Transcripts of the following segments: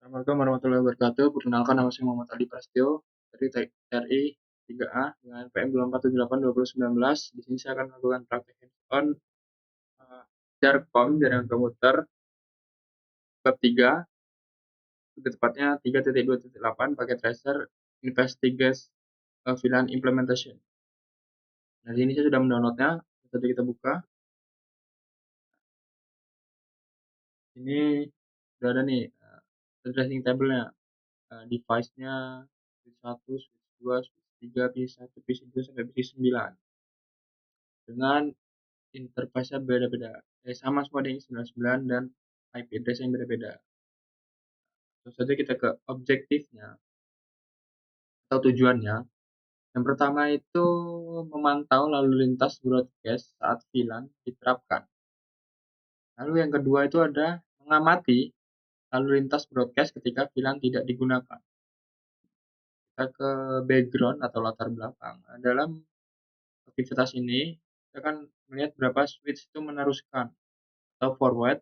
Assalamualaikum warahmatullahi wabarakatuh. Perkenalkan, nama saya Muhammad Ali Prasetyo dari TRI 3A dengan NPM 2478-2019. Di sini saya akan melakukan praktek hands-on Jarcom jaringan komputer bab 3, lebih tepatnya 3.2.8 paket tracer investigate VLAN implementation. Nah, di sini saya sudah mendownloadnya. Tadi kita buka. Ini sudah ada nih addressing table-nya, device-nya, switch 1, switch 2, switch 3, PC1, PC2 sampai PC9. Dengan interface-nya beda-beda. Sama semua dengan 99 dan IP address yang beda-beda. Langsung saja kita ke objektifnya atau tujuannya. Yang pertama itu memantau lalu lintas broadcast saat VLAN diterapkan. Lalu yang kedua itu ada mengamati lalu lintas broadcast ketika VLAN tidak digunakan. Kita ke background atau latar belakang. Dalam aktivitas ini, kita akan melihat berapa switch itu meneruskan atau forward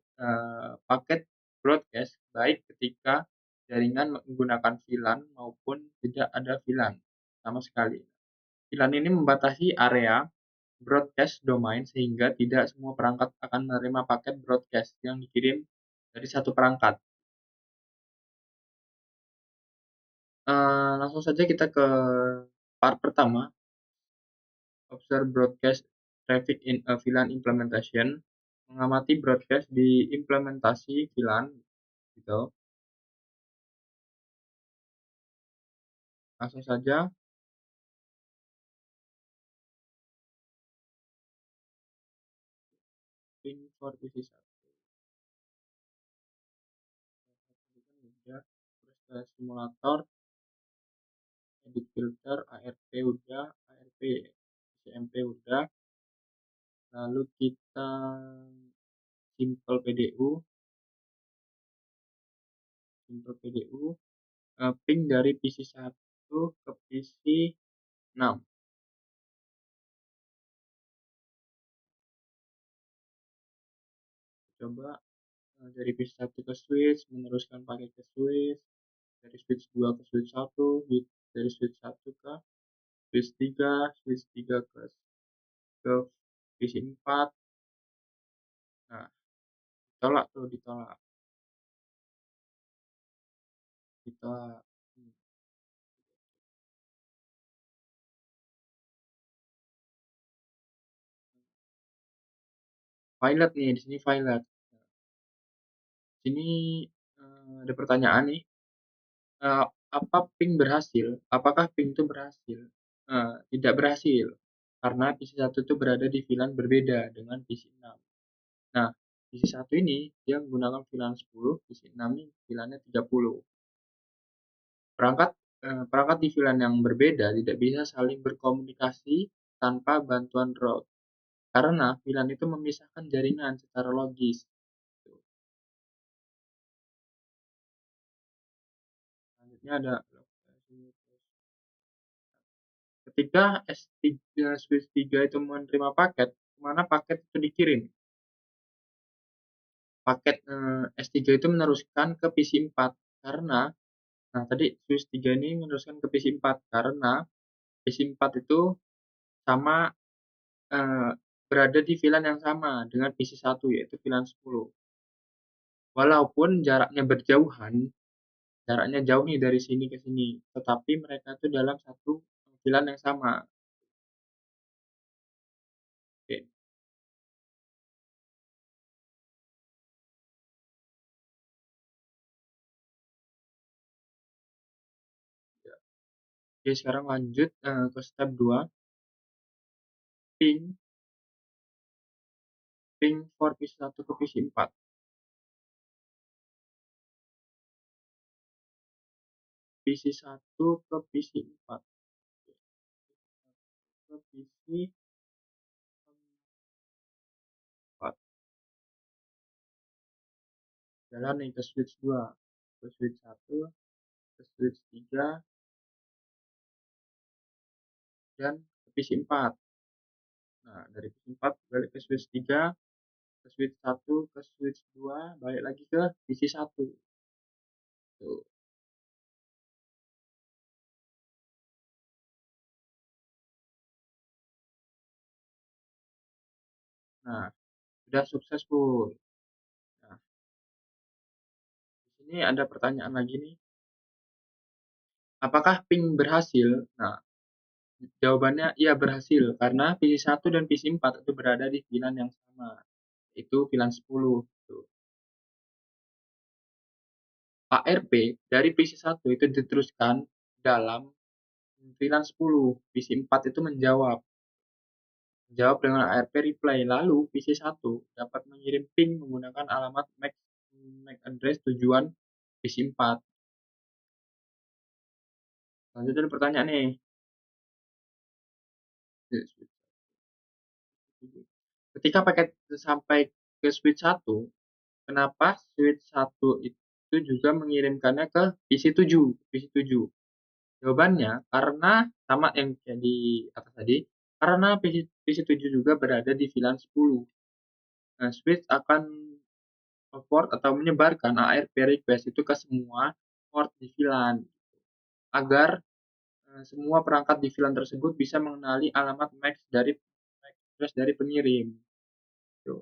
paket broadcast baik ketika jaringan menggunakan VLAN maupun tidak ada VLAN sama sekali. VLAN ini membatasi area broadcast domain sehingga tidak semua perangkat akan menerima paket broadcast yang dikirim dari satu perangkat. Langsung saja kita ke part pertama, observe broadcast traffic in a VLAN implementation, mengamati broadcast di implementasi VLAN gitu. Langsung saja pin for PC1 udah, terus ke simulator, edit filter, ARP udah, ARP, CMP udah, lalu kita simple PDU, ping dari PC1 ke PC6. Coba dari PC1 ke switch, meneruskan pakai ke switch, dari switch 2 ke switch 1, dari switch 1 ke switch 3, switch 3 ke PC4. Nah, ditolak. Violet nih, di sini violet. Sini ada pertanyaan nih, apa ping berhasil? Apakah ping itu berhasil? Tidak berhasil, karena PC1 itu berada di VLAN berbeda dengan PC6. Nah, PC1 ini dia menggunakan VLAN 10, PC6 ini VLAN-nya 30. Perangkat di VLAN yang berbeda tidak bisa saling berkomunikasi tanpa bantuan route, karena VLAN itu memisahkan jaringan secara logis. Selanjutnya ada ketika S3 switch 3 itu menerima paket, kemana paket itu dikirim? Paket S3 itu meneruskan ke PC4 karena tadi switch 3 ini meneruskan ke PC4 karena PC4 itu sama berada di VLAN yang sama dengan PC1 yaitu VLAN 10. Walaupun jaraknya berjauhan, jaraknya jauh nih dari sini ke sini, tetapi mereka itu dalam satu VLAN yang sama. Oke. Oke, sekarang lanjut ke step 2. Ping for PC1 ke PC4. PC1 ke PC4. Ke PC4. Jalan nih ke switch 2. Ke switch 1, ke switch 3, dan ke PC4. Nah, dari PC4 balik ke switch 3, ke switch 1, ke switch 2, balik lagi ke PC1. Tuh. Nah, sudah successful. Nah, di sini ada pertanyaan lagi nih. Apakah ping berhasil? Nah, jawabannya iya berhasil karena PC 1 dan PC 4 itu berada di VLAN yang sama. Itu VLAN 10. Tuh. ARP dari PC 1 itu diteruskan dalam VLAN 10. PC 4 itu menjawab. Menjawab dengan ARP reply. Lalu PC 1 dapat mengirim ping menggunakan alamat MAC address tujuan PC 4. Lanjut pertanyaan nih. Ketika paket sampai ke switch 1, kenapa switch 1 itu juga mengirimkannya ke PC 7? Jawabannya karena sama yang kayak di atas tadi, karena PC 7 juga berada di VLAN 10. Nah, switch akan forward atau menyebarkan ARP request itu ke semua port di VLAN agar semua perangkat di VLAN tersebut bisa mengenali alamat MAC address dari pengirim. Tuh.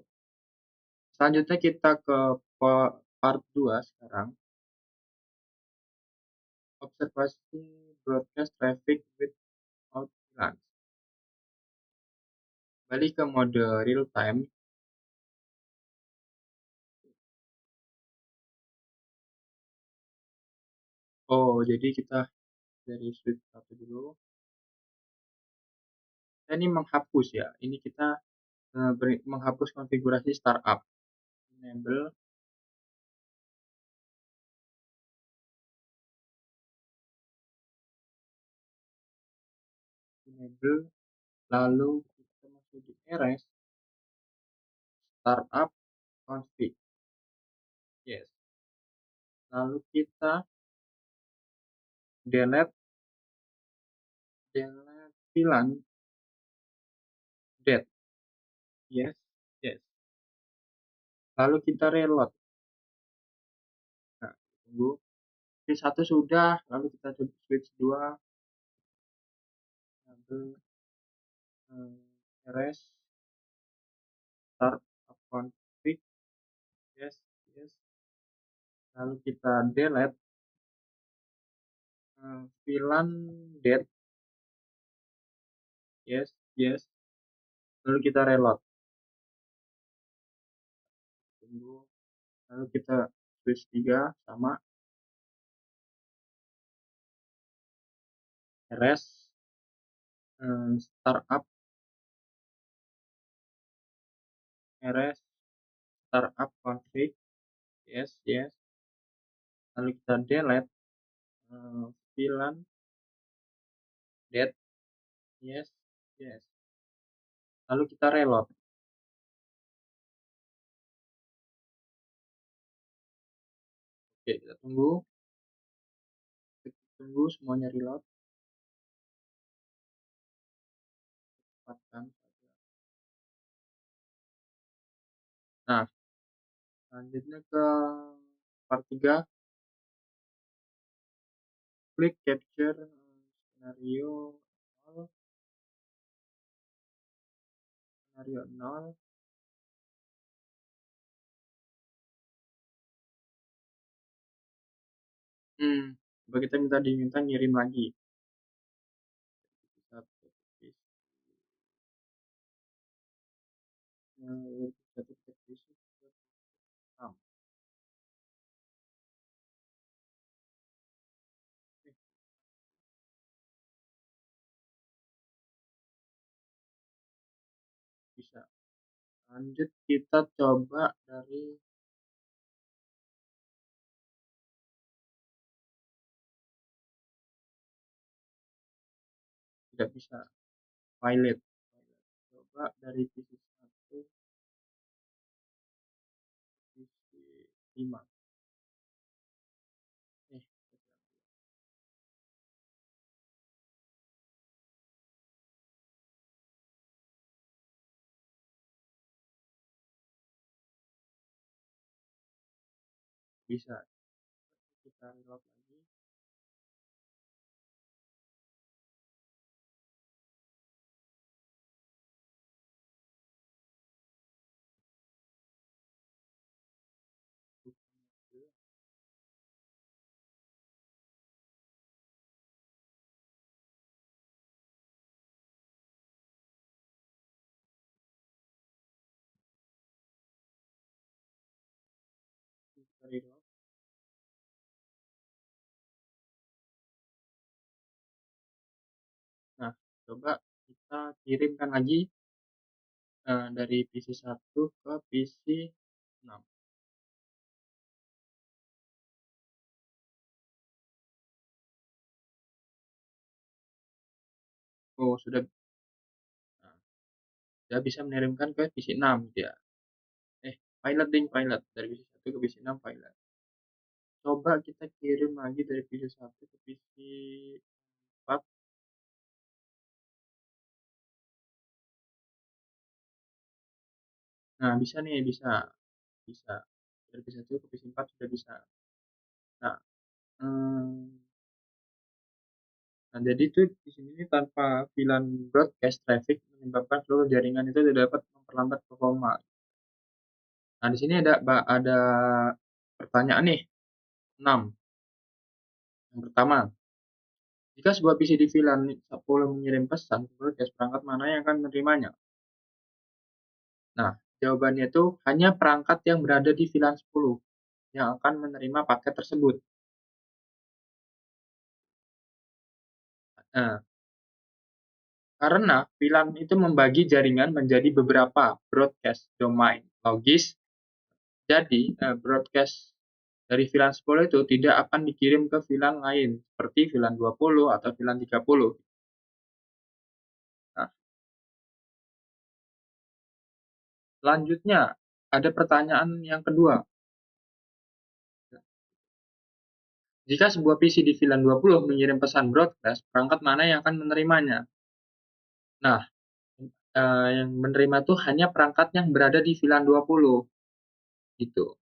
Selanjutnya kita ke part 2 sekarang. Observasi broadcast traffic without VLAN. Balik ke mode real time. Oh, jadi kita dari switch 1 dulu. Ini menghapus ya. Ini kita menghapus konfigurasi startup. Enable. Enable. Lalu kita masuk di RS. Startup config. Yes. Lalu kita delete VLAN dead. Yes. Yes. Lalu kita reload. Nah, tunggu. Switch 1 sudah, lalu kita coba switch 2. Lalu RS start config. Yes. Yes. Lalu kita delete VLAN dead. Yes. Yes. Lalu kita reload. Tunggu. Lalu kita switch 3 sama RS startup RS startup config. Yes. Yes. Lalu kita delete VLAN dead. Yes. Yes. Lalu kita reload. Oke, kita tunggu. Tunggu semuanya reload. Cepatkan saja. Nah, selanjutnya ke part 3. Klik capture skenario 0. Skenario 0. Coba kita diminta ngirim lagi. Bisa bisa. Lanjut kita coba dari tidak bisa pilot. Coba dari PC 1 PC 5. Bisa. Kita reload lagi. Sorry dulu. Nah, coba kita kirimkan lagi dari PC 1 ke PC 6. Oh, nah, sudah bisa mengirimkan ke PC 6 ya. Pilot ding, pilot dari PC 1 ke PC 6 pilot. Coba kita kirim lagi dari PC 1 ke PC 4. Nah, bisa nih, bisa. Bisa. Dari PC 1 ke PC 4 sudah bisa. Nah, hmm, nah jadi itu di sini nih tanpa VLAN broadcast traffic menyebabkan seluruh jaringan itu tidak dapat memperlambat performa. Nah, di sini ada pertanyaan nih, 6. Yang pertama, jika sebuah PC di VLAN 10 mengirim pesan ke broadcast, perangkat mana yang akan menerimanya? Nah, jawabannya itu hanya perangkat yang berada di VLAN 10 yang akan menerima paket tersebut. Nah, karena VLAN itu membagi jaringan menjadi beberapa broadcast domain logis, jadi broadcast dari VLAN 10 itu tidak akan dikirim ke VLAN lain, seperti VLAN 20 atau VLAN 30. Nah, selanjutnya, ada pertanyaan yang kedua. Jika sebuah PC di VLAN 20 mengirim pesan broadcast, perangkat mana yang akan menerimanya? Nah, yang menerima tuh hanya perangkat yang berada di VLAN 20 gitu.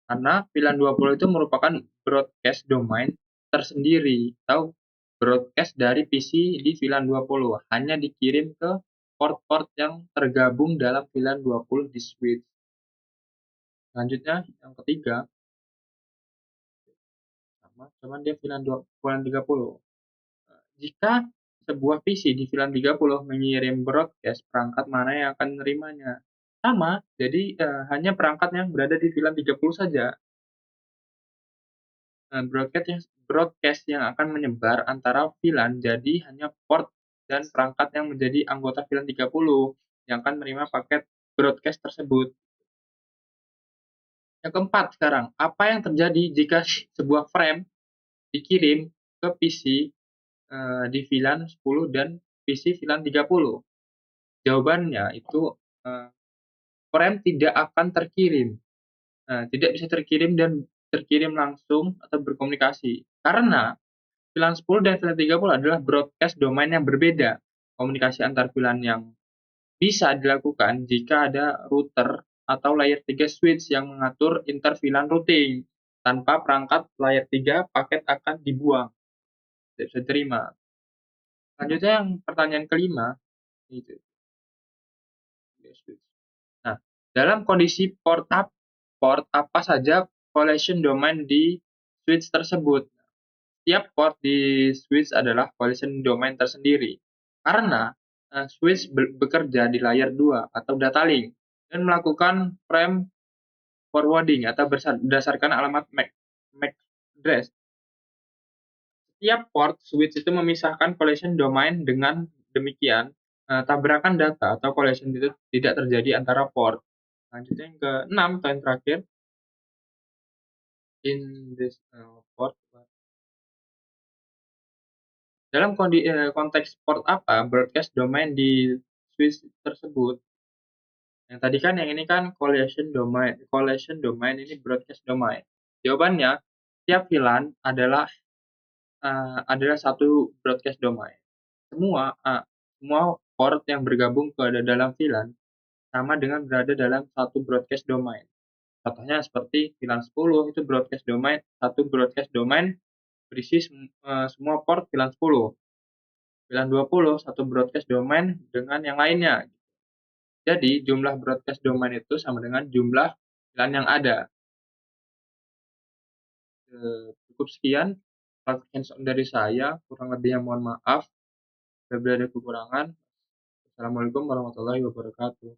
Karena VLAN 20 itu merupakan broadcast domain tersendiri atau broadcast dari PC di VLAN 20 hanya dikirim ke port-port yang tergabung dalam VLAN 20 di switch. Selanjutnya yang ketiga, sama cuman dia VLAN 30. Jika sebuah PC di VLAN 30 mengirim broadcast, perangkat mana yang akan menerimanya? Sama, jadi hanya perangkat yang berada di VLAN 30 saja. Broadcast yang akan menyebar antara VLAN, jadi hanya port dan perangkat yang menjadi anggota VLAN 30 yang akan menerima paket broadcast tersebut. Yang keempat sekarang, apa yang terjadi jika sebuah frame dikirim ke PC di VLAN 10 dan PC VLAN 30? Jawabannya itu frame tidak akan terkirim. Tidak bisa terkirim dan terkirim langsung atau berkomunikasi. Karena VLAN 10 dan VLAN 30 adalah broadcast domain yang berbeda. Komunikasi antar VLAN yang bisa dilakukan jika ada router atau layer 3 switch yang mengatur inter VLAN routing. Tanpa perangkat layer 3, paket akan dibuang. Tidak bisa diterima. Selanjutnya yang pertanyaan kelima, itu. Nah, dalam kondisi port apa saja collision domain di switch tersebut? Setiap port di switch adalah collision domain tersendiri, karena switch bekerja di layer 2 atau data link dan melakukan frame forwarding atau berdasarkan alamat MAC address. Setiap port switch itu memisahkan collision domain dengan demikian, tabrakan data atau collision itu tidak terjadi antara port. Lanjutnya yang ke-6 atau yang terakhir, in this port. Dalam konteks port apa broadcast domain di switch tersebut? Yang tadi kan yang ini kan collision domain. Collision domain ini broadcast domain. Jawabannya, tiap VLAN adalah satu broadcast domain. Semua port yang bergabung ke dalam VLAN sama dengan berada dalam satu broadcast domain. Contohnya seperti VLAN 10 itu broadcast domain, satu broadcast domain berisi semua port VLAN 10. VLAN 20 satu broadcast domain dengan yang lainnya. Jadi jumlah broadcast domain itu sama dengan jumlah VLAN yang ada. Cukup sekian hands-on dari saya, kurang lebihnya mohon maaf. Apabila ada kekurangan, Assalamualaikum warahmatullahi wabarakatuh.